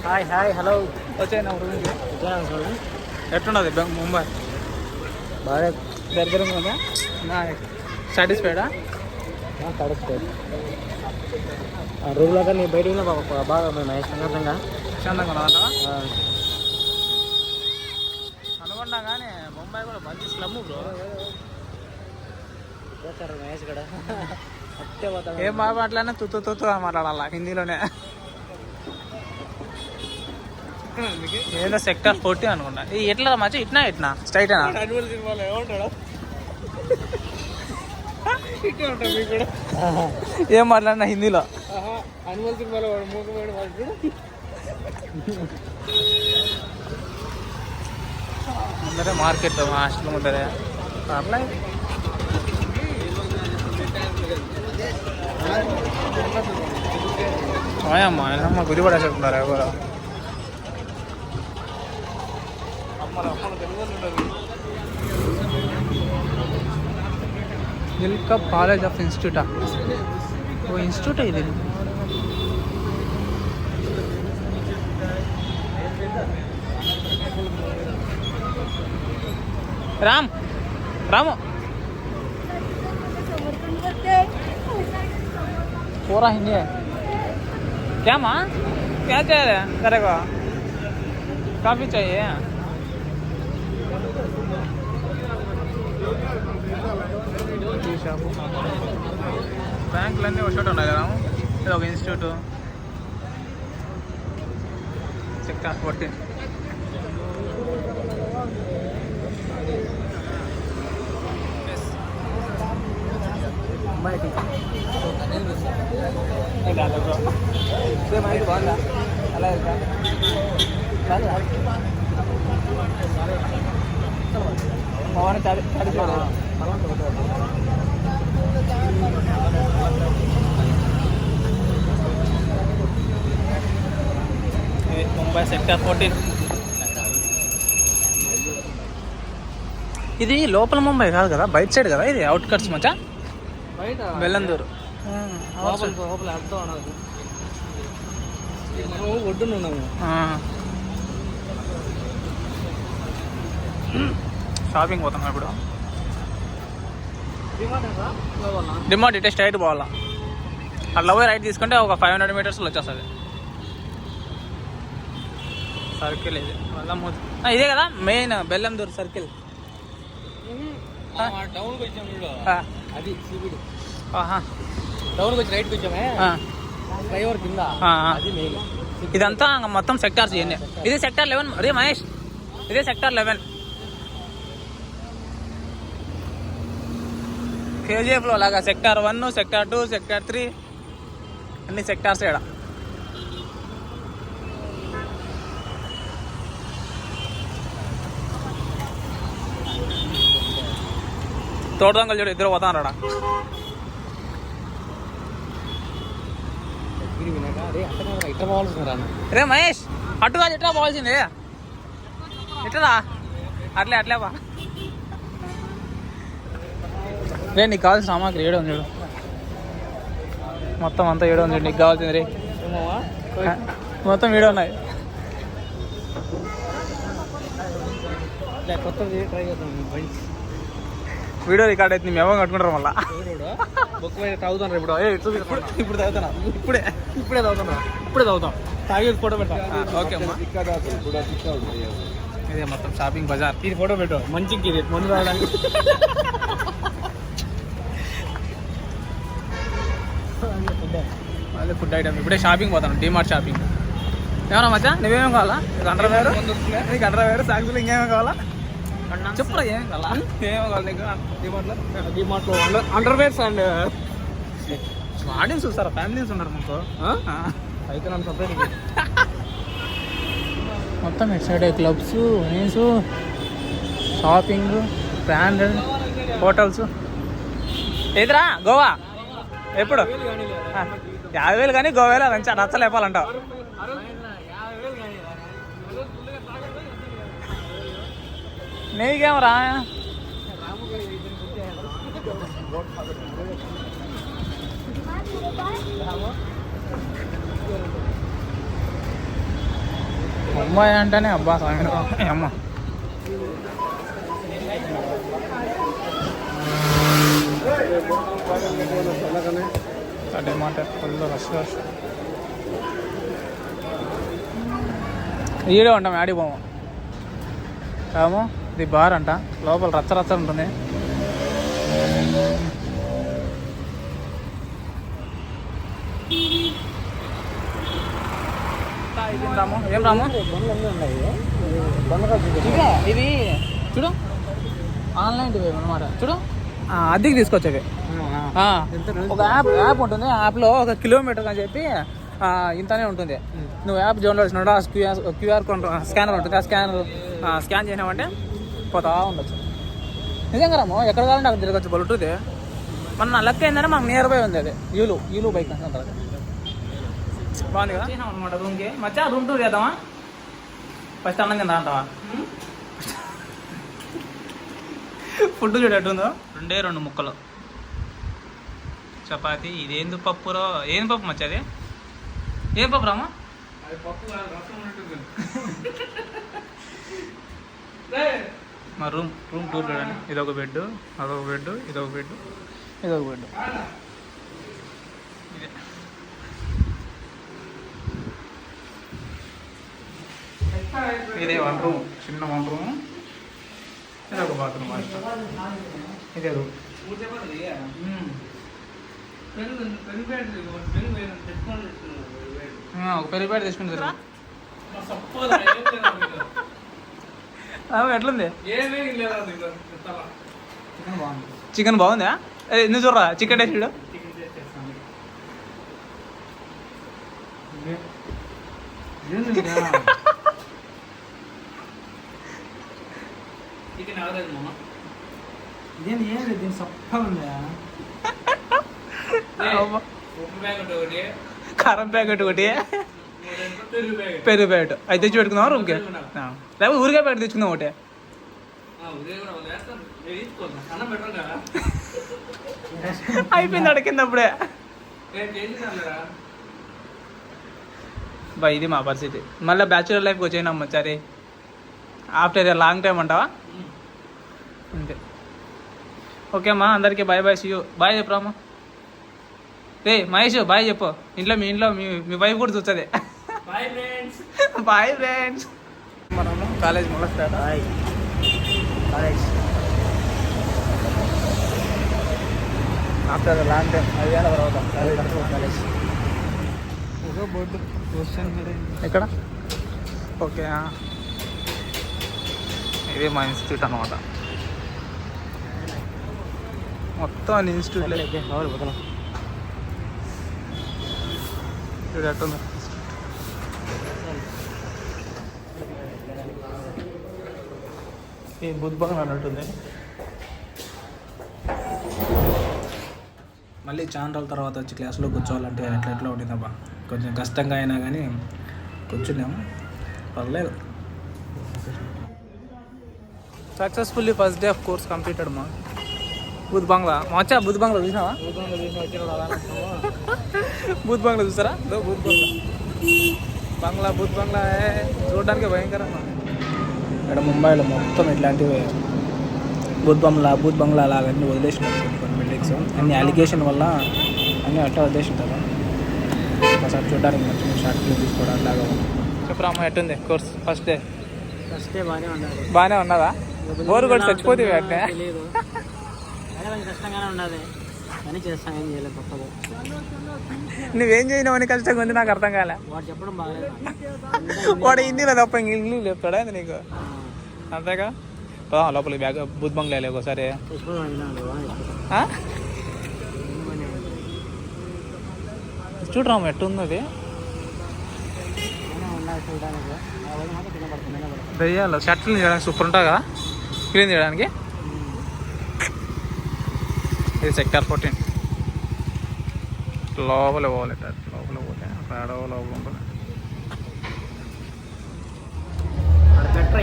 Hi hi hello. వచ్చాయి ఎట్లున్నది ముంబై? బాగా దగ్గరగా ఉందా? సాటిస్ఫైడా? సాటిస్ఫైడ్. రూమ్లో కానీ బయట బాగా సంగతంగా ప్రశాంతంగా ఉన్నదంట అనుకున్నా కానీ ముంబై కూడా మంచి స్లమ్ బ్రో. మహేష్ కూడా ఏం బాగా అట్లానే తుత్తు మాట్లాడాలా హిందీలోనే. ఏదో సెక్టర్ 40 అనుకున్నా. ఎట్లా మంచి ఇట్నా స్ట్రైట్ ఏం మాట్లాడినా హిందీలో. అందరే మార్కెట్ హాస్టల్ ఉంటారే అట్లా. అమ్మా ఆయన గురి పడేసేస్తున్నారు ఎవరు. దిల్కా కాలేజ్ ఆఫ్ ఇన్స్టిట్యూటా? ఓ ఇన్స్టిట్యూట్ ఇది. రాము पूरा हिंदी है क्या माँ? क्या चाहिए करेगा? काफ़ी चाहिए. బ్యాంకులన్నీ ఒక చోట ఉన్నాయి కదా. ఇది ఒక ఇన్స్టిట్యూట్. సెక్టార్ 14. బాగుందా అలా ముంబై సెక్టార్ 14. ఇది లోపల ముంబై కాదు కదా, బయట సైడ్ కదా ఇది. అవుట్ కట్స్ మచ్చా బెల్లందూరు. షాపింగ్ పోతాం ఇప్పుడు. డిమార్ట్ ఇటే స్ట్రైట్ పోవాలా. అట్లా పోయి రైట్ తీసుకుంటే ఒక 500 మీటర్స్లో వచ్చేస్తుంది. సర్కిల్ ఇది ఇదే కదా మెయిన్ బెల్లందూరు సర్కిల్. టౌన్కి వచ్చాము అది సిబిడి. టౌన్కి వచ్చి రైట్కి వచ్చామే ఫ్లైఓవర్ కింద. అది మెయిన్. ఇదంతా మొత్తం సెక్టార్స్ ఇవన్నీ. ఇది సెక్టార్ 11. అదే మహేష్ ఇదే సెక్టార్ 11. కేజీఎఫ్లో లాగా సెక్టార్ 1, సెక్టార్ 2, సెక్టార్ 3 అన్ని సెక్టార్స్ ఇక్కడ. తోట దొంగలు చూడు ఇద్దరు పోతాను రాడా. అరే మహేష్ అటుగా ఎట్లా పోవాల్సిందే. ఎట్లా అట్లే బా. రే నీకు కావాల్సిన సామాగ్రి ఏడు ఉంది చూడు. మొత్తం అంతా ఏడు ఉంది. నీకు కావాల్సింది రే మొత్తం ఏడు ఉన్నాయి. కొత్తది ట్రై చేద్దాం. వీడియో రికార్డ్ అయితే మేము ఎవరు కట్టుకుంటారు మళ్ళీ. తాగుతాను ఇప్పుడు. ఇప్పుడు తాగుతున్నా. ఇప్పుడే తాగుతాం. తాగేది ఫోటో పెట్టా. ఓకే అమ్మా. ఇదే మొత్తం షాపింగ్ బజార్. ఇది ఫోటో పెట్టు మంచికి. ఇది ముందు రావడానికి అదే ఫుడ్ ఐటమ్. ఇప్పుడే షాపింగ్ పోతాను. డిమార్ట్ షాపింగ్. ఏమన్నా మచ్చా నువ్వేమేం కావాలా? నీకు అండర్వేర్ సాక్సులు ఇంకేమేమి కావాలా చెప్పురా. ఏమేమి కావాలా? ఏమేమి కావాలి నీకు డిమార్ట్లో? అండర్వేర్స్ అండ్ ఆడియన్స్ చూస్తారా? ఫ్యామిలీస్ ఉన్నారు మాకు. అయితే నన్ను సపరేట్ మొత్తం ఇటు side clubs, mains, shopping, branded hotels. ఏదిరా గోవా ఎప్పుడు? 50,000 కానీ గోవాలో నచ్చలేపాలంటావు. నీకేమరా? బొంబాయి అంటేనే అబ్బా స్వామి అమ్మ. మాట ఫుల్ రష్ రష్. ఈడే ఉంటాం, యాడికి పోము. ఏమో ఇది బార్ అంట, లోపల రచ్చ రచ్చ ఉంటుంది. రాము ఏం రాము ఇది చూడు, ఆన్లైన్ అనమాట. చూడు అద్దెకి తీసుకొచ్చేవి. ఒక యాప్ ఉంటుంది, యాప్లో 1 కిలోమీటర్ అని చెప్పి ఇంతనే ఉంటుంది. నువ్వు యాప్ డౌన్లోడ్ చేసినాడు, క్యూఆర్ కోడ్ స్కానర్ ఉంటుంది, ఆ స్కాన్ చేసినామంటే పోతా ఉండొచ్చు. నిజంగా రాము ఎక్కడ కావాలంటే అక్కడ తిరగచ్చు. బలుటుంది మన నా లక్ ఏంటంటే మాకు నియర్ బై ఉంది. అది యూలు బైక్ అంటారు. బాగుంది కదా అనమాట. రూమ్కి మచ్చా రూమ్ టూర్ చేద్దామా? ఫస్ట్ అన్నం కింద అంటావా? ఫుడ్ చూడట్టుందో 2 ముక్కలు చపాతి. ఇదేందు పప్పురో, ఏం పప్పు మచ్చది? ఏం పప్పు రామా? మా రూమ్ టూర్ చూడండి. ఇదొక బెడ్, అదొక బెడ్, ఇదొక బెడ్, ఇదొక బెడ్. ఇదే 1 రూమ్, చిన్న 1 రూమ్. ఇదొక బాత్రూమ్. ఇదే రూమ్. ఒక పెరుగు ప్యాకెట్ తీసుకుంటారు. ఎట్లుంది? చికెన్ బాగుందా? ఎందుకు చూడరా చికెన్ టేస్ట్ చూడు. కారం ప్యాకెట్ ఒకటి, పెరుగు ప్యాకెట్ అయితే తెచ్చి పెట్టుకుందాం రూమ్కి. లేకపోతే ఊరికే ప్యాకెట్ తెచ్చుకుందాం ఒకటి. అయిపోయింది అడిగిందప్పుడే. బా ఇది మా పరిస్థితి. మళ్ళీ బ్యాచులర్ లైఫ్కి వచ్చేనాం సరే. ఆఫ్టర్ ఏ లాంగ్ టైం అంటావా? అంతే. ఓకే అమ్మా, అందరికీ bye bye. See you. Bye చెప్పురామ్మా. రే మహేష్ బాయ్ చెప్పు. మీ ఇంట్లో మీ వైఫ్ కూడా చూస్తుంది. Bye friends. మనము కాలేజ్ మళ్ళీ start. College after long time 5 ఏళ్ళ తర్వాత కాలేజ్. బోర్డు ఎక్కడ? ఓకే, ఇదే మా ఇన్స్టిట్యూట్ అనమాట. మొత్తం ఇన్స్టిట్యూట్ ఎట్టుంది? ఈ బుద్ధభంగం అన్నట్టుంది. మళ్ళీ చాలా రోజుల తర్వాత వచ్చి క్లాస్లో కూర్చోవాలంటే ఎట్లా ఉండిందబ్బా. కొంచెం కష్టంగా అయినా కానీ కూర్చున్నాము, పర్లేదు. Successfully first day of course completed మా బుద్ధ్ బంగ్లా. వచ్చా బుద్ధ్ బంగ్లా చూసినావా? బుద్ధ్ బంగ్లా చూసారా? బుద్ధ్ బంగ్లా చూడడానికి భయంకరంగా. ఇక్కడ ముంబైలో మొత్తం ఇట్లాంటివి బుద్ధ్ బంగ్లా లాగా అన్నీ వదిలేసినారు. కొన్ని బిల్డింగ్స్ అన్ని అలిగేషన్ వల్ల అన్నీ అట్లా వదిలేసింటారు. ఒకసారి చూడడానికి మంచి షార్ట్ ఫిల్మ్ తీసుకోవడానికి లాగా. చెప్పరామ్మ ఎట్టుంది కోర్స్? ఫస్ట్ డే బాగానే ఉన్నదా? బోరు కూడా చచ్చిపోతే అంటే కష్టంగానే ఉన్నది కానీ చేస్తాం, ఏం చేయలేదు. తప్పదు. నువ్వేం చేయలేవు అని కష్టంగా ఉంది, నాకు అర్థం కాలే. వాడు చెప్పడం బాగలేదు. వాడు హిందీలో తప్ప ఇంగ్లీష్ చెప్తాడా నీకు? అంతేగా. లోపలికి బ్యాగ్ బుద్ధ్ బంగ్లా ఒకసారి చూడరాము ఎట్టుంది అది. దయ్యాలు షర్ట్లు చేయడానికి సూపర్ ఉంటుందా? క్లీన్ చేయడానికి. ఇది సెక్టార్ 14. లోపల పోవాలి, లోపల పోతే అక్కడ లోపల ఉంటుంది.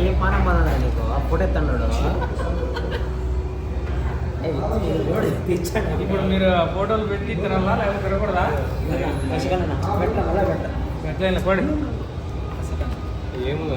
ఏం పానం బాధ నీకు ఫోటో ఎత్తన్నాడు. ఇప్పుడు మీరు ఫోటోలు పెట్టి తినాలా లేకపోతే తినకూడదా? పెట్ట ఎట్లయినా పడి ఏమో